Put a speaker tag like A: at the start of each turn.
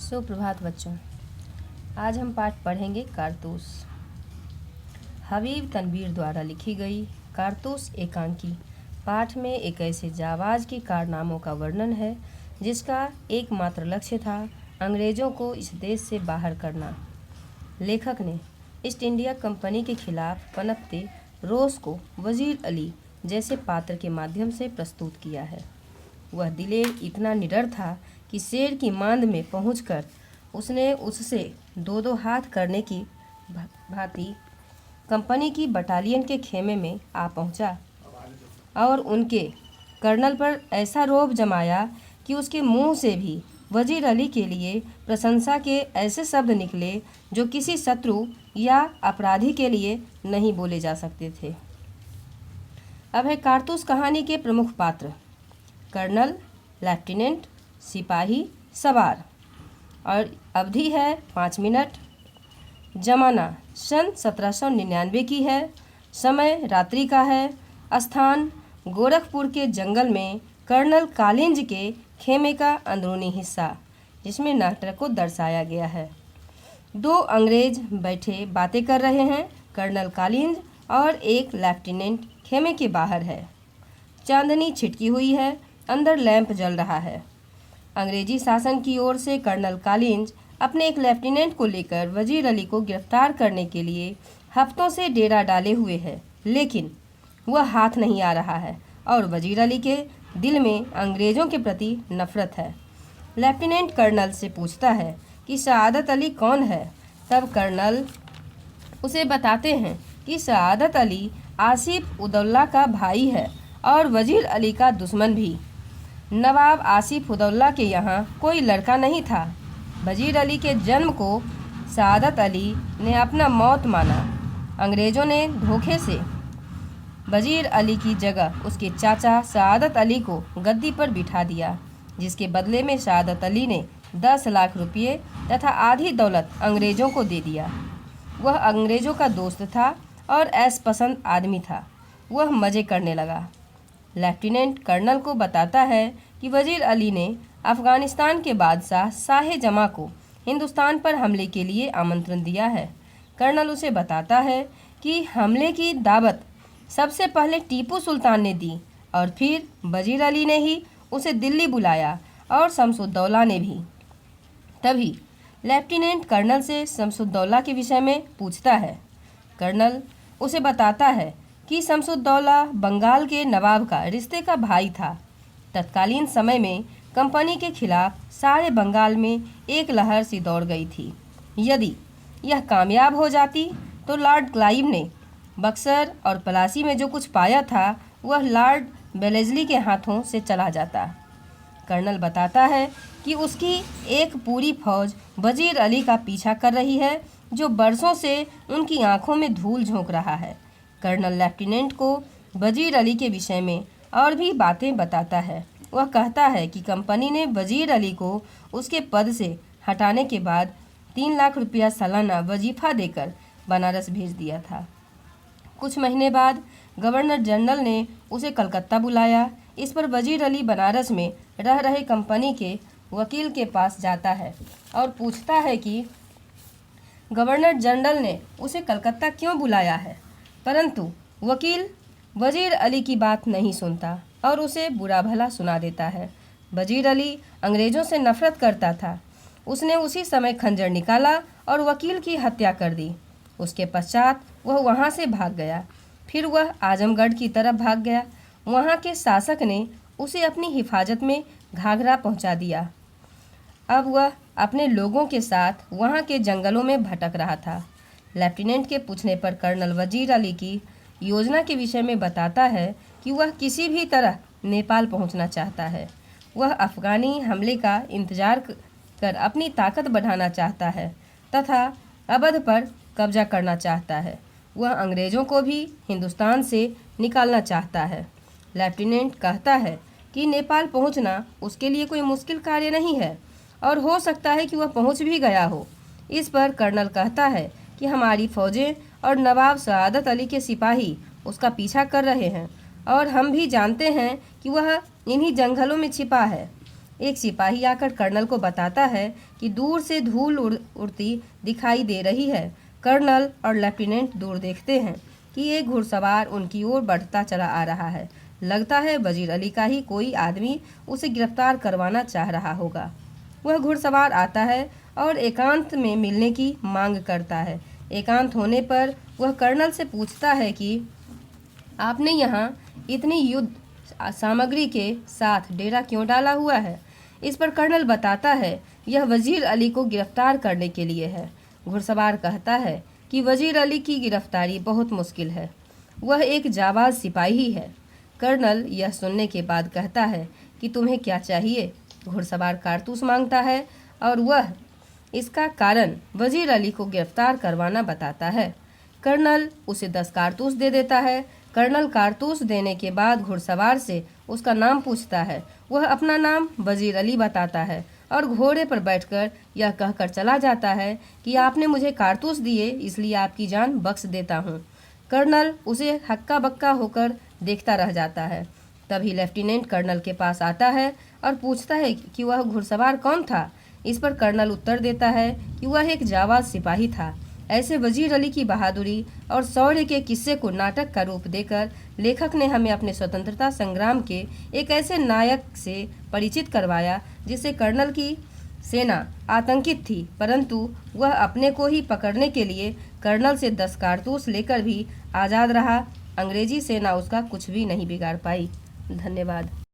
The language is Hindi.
A: सुप्रभात बच्चों। आज हम पाठ पढ़ेंगे कारतूस। हबीब तनवीर द्वारा लिखी गई कारतूस एकांकी पाठ में एक ऐसे जाबाज के कारनामों का वर्णन है जिसका एकमात्र लक्ष्य था अंग्रेज़ों को इस देश से बाहर करना। लेखक ने ईस्ट इंडिया कंपनी के खिलाफ पनपते रोष को वजीर अली जैसे पात्र के माध्यम से प्रस्तुत किया है। वह दिलेर इतना निडर था कि शेर की मांद में पहुंचकर उसने उससे दो हाथ करने की भांति कंपनी की बटालियन के खेमे में आ पहुंचा और उनके कर्नल पर ऐसा रौब जमाया कि उसके मुंह से भी वजीर अली के लिए प्रशंसा के ऐसे शब्द निकले जो किसी शत्रु या अपराधी के लिए नहीं बोले जा सकते थे। अब है कारतूस कहानी के प्रमुख पात्र: कर्नल, लेफ्टिनेंट, सिपाही, सवार। और अवधि है 5 मिनट। जमाना सन 1799 की है। समय रात्रि का है। स्थान गोरखपुर के जंगल में कर्नल कालिंज के खेमे का अंदरूनी हिस्सा, जिसमें नाटक को दर्शाया गया है। 2 अंग्रेज बैठे बातें कर रहे हैं। कर्नल कालिंज और एक लेफ्टिनेंट खेमे के बाहर है। चांदनी छिटकी हुई है। अंदर लैंप जल रहा है। अंग्रेजी शासन की ओर से कर्नल कालिंज अपने एक लेफ्टिनेंट को लेकर वजीर अली को गिरफ्तार करने के लिए हफ्तों से डेरा डाले हुए है, लेकिन वह हाथ नहीं आ रहा है और वजीर अली के दिल में अंग्रेज़ों के प्रति नफरत है। लेफ्टिनेंट कर्नल से पूछता है कि सआदत अली कौन है। तब कर्नल उसे बताते हैं कि सआदत अली आसिफ उदौला का भाई है और वजीर अली का दुश्मन भी। नवाब आसिफ उदौला के यहाँ कोई लड़का नहीं था। वजीर अली के जन्म को सआदत अली ने अपना मौत माना। अंग्रेज़ों ने धोखे से वजीर अली की जगह उसके चाचा सआदत अली को गद्दी पर बिठा दिया, जिसके बदले में सआदत अली ने 10 लाख रुपये तथा आधी दौलत अंग्रेज़ों को दे दिया। वह अंग्रेज़ों का दोस्त था और ऐश पसंद आदमी था। वह मज़े करने लगा। लेफ्टिनेंट कर्नल को बताता है कि वजीर अली ने अफ़गानिस्तान के बादशाह शाह जमा को हिंदुस्तान पर हमले के लिए आमंत्रण दिया है। कर्नल उसे बताता है कि हमले की दावत सबसे पहले टीपू सुल्तान ने दी और फिर वजीर अली ने ही उसे दिल्ली बुलाया और शमसुद्दौला ने भी। तभी लेफ्टिनेंट कर्नल से शमसुद्दौला के विषय में पूछता है। कर्नल उसे बताता है कि शमसुद्दौला बंगाल के नवाब का रिश्ते का भाई था। तत्कालीन समय में कंपनी के खिलाफ सारे बंगाल में एक लहर सी दौड़ गई थी। यदि यह कामयाब हो जाती तो लॉर्ड क्लाइव ने बक्सर और पलासी में जो कुछ पाया था वह लॉर्ड वेलेस्ली के हाथों से चला जाता। कर्नल बताता है कि उसकी एक पूरी फौज वजीर अली का पीछा कर रही है, जो बरसों से उनकी आंखों में धूल झोंक रहा है। कर्नल लेफ्टिनेंट को वजीर अली के विषय में और भी बातें बताता है। वह कहता है कि कंपनी ने वजीर अली को उसके पद से हटाने के बाद 3 लाख रुपया सालाना वजीफा देकर बनारस भेज दिया था। कुछ महीने बाद गवर्नर जनरल ने उसे कलकत्ता बुलाया। इस पर वजीर अली बनारस में रह रहे कंपनी के वकील के पास जाता है और पूछता है कि गवर्नर जनरल ने उसे कलकत्ता क्यों बुलाया है, परंतु वकील वजीर अली की बात नहीं सुनता और उसे बुरा भला सुना देता है। वजीर अली अंग्रेज़ों से नफरत करता था। उसने उसी समय खंजर निकाला और वकील की हत्या कर दी। उसके पश्चात वह वहाँ से भाग गया। फिर वह आजमगढ़ की तरफ भाग गया। वहाँ के शासक ने उसे अपनी हिफाजत में घाघरा पहुँचा दिया। अब वह अपने लोगों के साथ वहाँ के जंगलों में भटक रहा था। लेफ्टिनेंट के पूछने पर कर्नल वजीर अली की योजना के विषय में बताता है कि वह किसी भी तरह नेपाल पहुंचना चाहता है। वह अफ़गानी हमले का इंतजार कर अपनी ताकत बढ़ाना चाहता है तथा अवध पर कब्जा करना चाहता है। वह अंग्रेज़ों को भी हिंदुस्तान से निकालना चाहता है। लेफ्टिनेंट कहता है कि नेपाल पहुंचना उसके लिए कोई मुश्किल कार्य नहीं है और हो सकता है कि वह पहुंच भी गया हो। इस पर कर्नल कहता है कि हमारी फौजें और नवाब सआदत अली के सिपाही उसका पीछा कर रहे हैं और हम भी जानते हैं कि वह इन्हीं जंगलों में छिपा है। एक सिपाही आकर कर्नल को बताता है कि दूर से धूल उड़ती दिखाई दे रही है। कर्नल और लेफ्टिनेंट दूर देखते हैं कि एक घुड़सवार उनकी ओर बढ़ता चला आ रहा है। लगता है वजीर अली का ही कोई आदमी उसे गिरफ्तार करवाना चाह रहा होगा। वह घुड़सवार आता है और एकांत में मिलने की मांग करता है। एकांत होने पर वह कर्नल से पूछता है कि आपने यहाँ इतनी युद्ध सामग्री के साथ डेरा क्यों डाला हुआ है। इस पर कर्नल बताता है यह वजीर अली को गिरफ्तार करने के लिए है। घुड़सवार कहता है कि वजीर अली की गिरफ्तारी बहुत मुश्किल है, वह एक जाबाज सिपाही है। कर्नल यह सुनने के बाद कहता है कि तुम्हें क्या चाहिए। घुड़सवार कारतूस मांगता है और वह इसका कारण वजीर अली को गिरफ्तार करवाना बताता है। कर्नल उसे 10 कारतूस दे देता है। कर्नल कारतूस देने के बाद घुड़सवार से उसका नाम पूछता है। वह अपना नाम वजीर अली बताता है और घोड़े पर बैठकर यह कहकर चला जाता है कि आपने मुझे कारतूस दिए इसलिए आपकी जान बख्श देता हूँ। कर्नल उसे हक्का बक्का होकर देखता रह जाता है। तभी लेफ्टिनेंट कर्नल के पास आता है और पूछता है कि वह घुड़सवार कौन था। इस पर कर्नल उत्तर देता है कि वह एक जाबाज सिपाही था। ऐसे वजीर अली की बहादुरी और शौर्य के किस्से को नाटक का रूप देकर लेखक ने हमें अपने स्वतंत्रता संग्राम के एक ऐसे नायक से परिचित करवाया जिससे कर्नल की सेना आतंकित थी, परंतु वह अपने को ही पकड़ने के लिए कर्नल से 10 कारतूस लेकर भी आज़ाद रहा। अंग्रेजी सेना उसका कुछ भी नहीं बिगाड़ पाई। धन्यवाद।